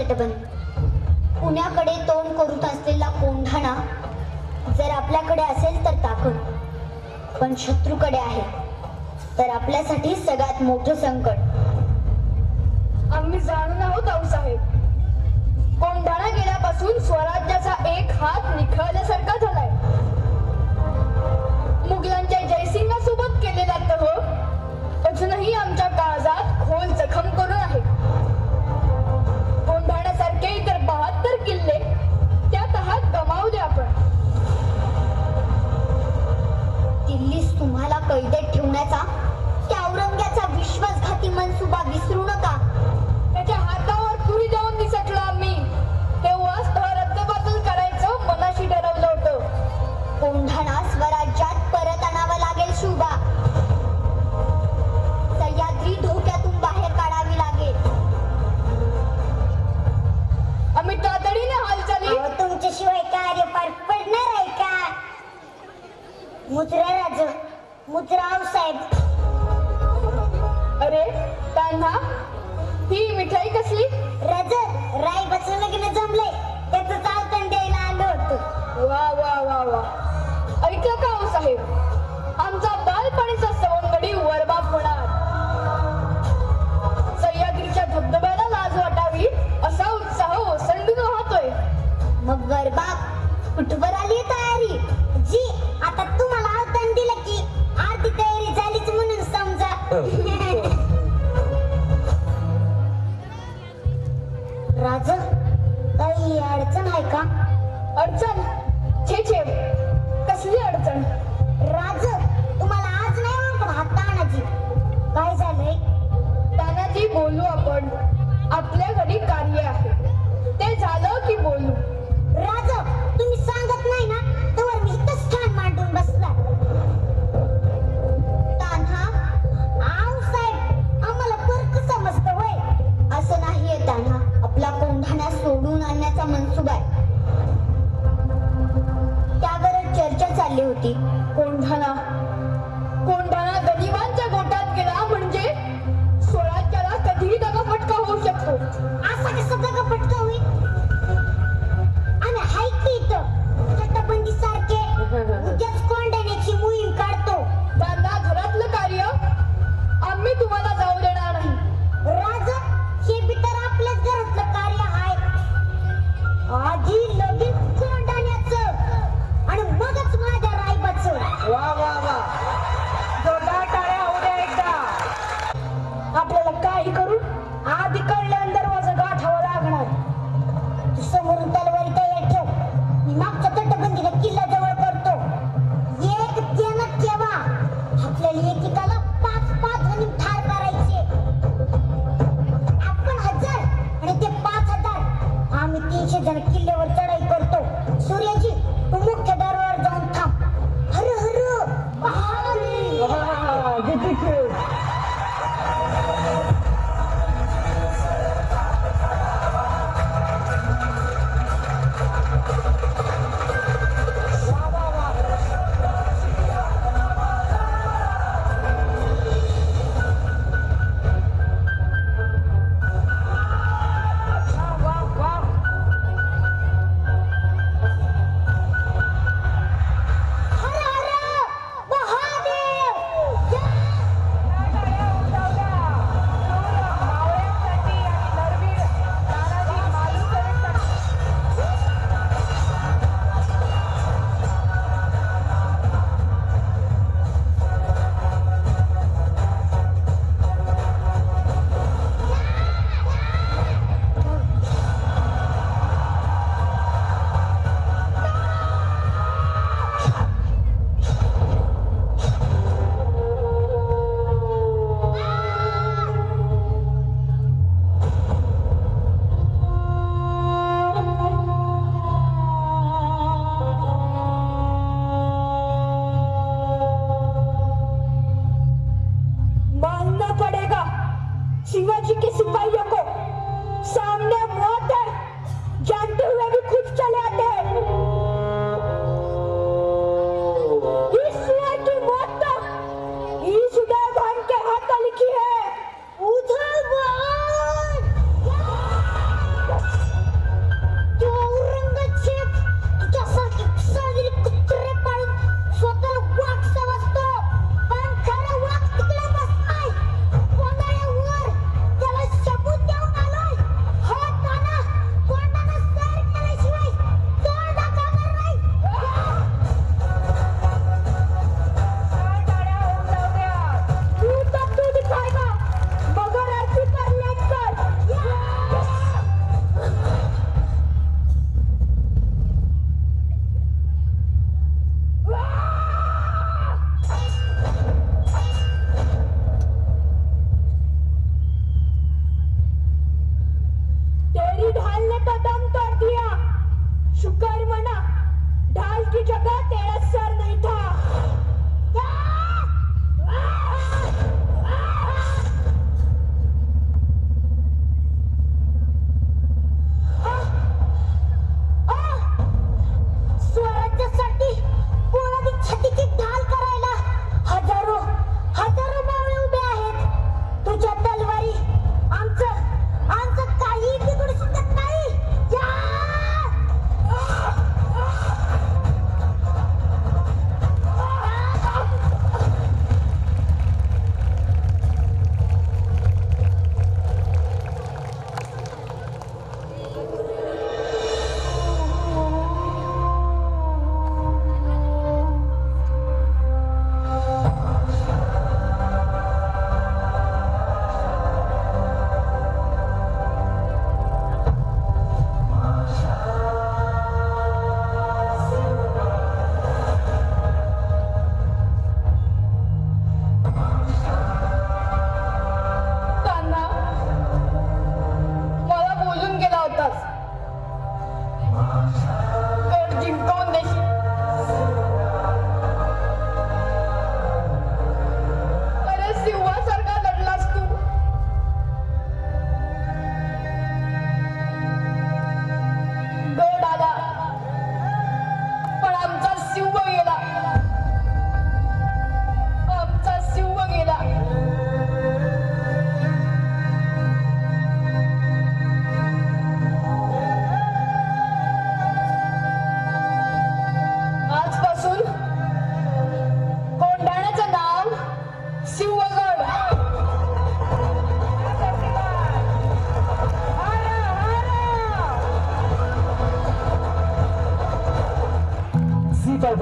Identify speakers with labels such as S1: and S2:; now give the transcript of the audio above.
S1: तटबंदी. पुण्याकडे तोंड करून असलेला कोंढाणा जर आपल्याकडे असेल तर ताकद, पण शत्रूकडे आहे तर आपल्यासाठी सगळ्यात मोठं संकट.
S2: आम्ही जाणून आहोत आऊसाहेब, कोंढाणा गेल्यापासून स्वराज्याचा एक हात निखळल्यासारखा झालाय. मुघलांच्या जयसिंगासोबत केलेला तह अजूनही आमच्या काळजात खोल जखम करून आहे. कोंढाण्यासारखे इतर 72 किल्ले त्या तहात गमावले आपण.
S1: दिल्लीस तुम्हाला कैदेत ठेवण्याचा त्या औरंग्याचा विश्वासघाती मनसुबा विसरू नका.
S2: त्याच्या हातावर तुरी जाऊन निसटलो आम्ही. तेव्हाच तह रद्दबातल करायचं मनाशी ठरवलं होतं.
S1: कोंढाणा स्वराज्यात परत आणावं लागेल शुभा. सह्याद्री धोक्यातून बाहेर काढावी लागेल.
S2: आम्ही तातडीने हालचाली.
S1: तुमच्याशिवाय कार्य पार पडणार आहे का? मुद्रा राज, मुद्रा साहेब.
S2: अरे तान्हा, ही मिठाई कसली?
S1: राज, रायबाचं लग्न जमलंय, त्याचं चालतण द्यायला आलो होतो.
S2: वा वा वा वा. ऐका का हो साहेब, आमचा बालपणीचा सवंगडी वरबाप होणार. सह्याद्रीच्या धबधब्याला लाज वाटावी असा उत्साह ओसंडून वाहतोय.
S1: मग वरबाप कुठवर आली तयारी? जी, आता तुम्हाला आव्हान दिलं की आरती तयारी झालीच म्हणून समजा. राज, काही अडचण आहे का?
S2: अडचण? छे छे, कसली अडचण?
S1: राज, तुम्हाला आज नाही ओळखत हा तानाजी. काय झालंय?
S2: तानाजी, बोलू आपण. आपल्या घरी कार्य आहे, ते झालं की बोलू.
S1: राज, तुम्ही सांगत नाही ना तर मी इथंच ठाण मांडून बसला. तान्हा, आऊ साहेब, आम्हाला फरक समजतं होय. असं नाहीये तान्हा, आपला कोंढाणा सोडून आणण्याचा मनसुबा आहे. त्यावरच चर्चा चालली होती.
S2: कोंढाणा कोंढाणा गनिमांच्या गोटात गेला म्हणजे स्वराज्याला कधीही दगाफटका होऊ शकतो.
S1: असा कसा दगाफटका होईल? आणि हाय की इथं तटबंदी सारखे उद्याच कोंढाण्याची मोहीम काढतो.
S2: त्यांना घरातलं कार्य आम्ही तुम्हाला जाऊ देणार नाही.
S1: राज, हे बी तर आपल्याच घरातलं कार्य आहे. आधी लगीन कोंढाण्याचं आणि मगच माझ्या रायबाचं.
S2: वा वा वा, जोरदार टाळ्या होऊ द्या एकदा. आपल्याला काही करून आधी कळल्यावर दरवाजा गाठावा लागणार.
S1: तू समोरून तलवारी तयार ठेव. मी मागच्या तटबंदीला किल्ला जवळ करतो. एक ध्यानात ठेवा, आपल्याला एकेकाला 5-5 जणी ठार करायचे. आपण 1000 आणि ते 5000. आम्ही 300 जण किल्ल्यावर चढाई करतो. सूर्याजी, तू मुख्य दरबारावर जाऊन थांब. हर हर महादेव.
S3: चिंटो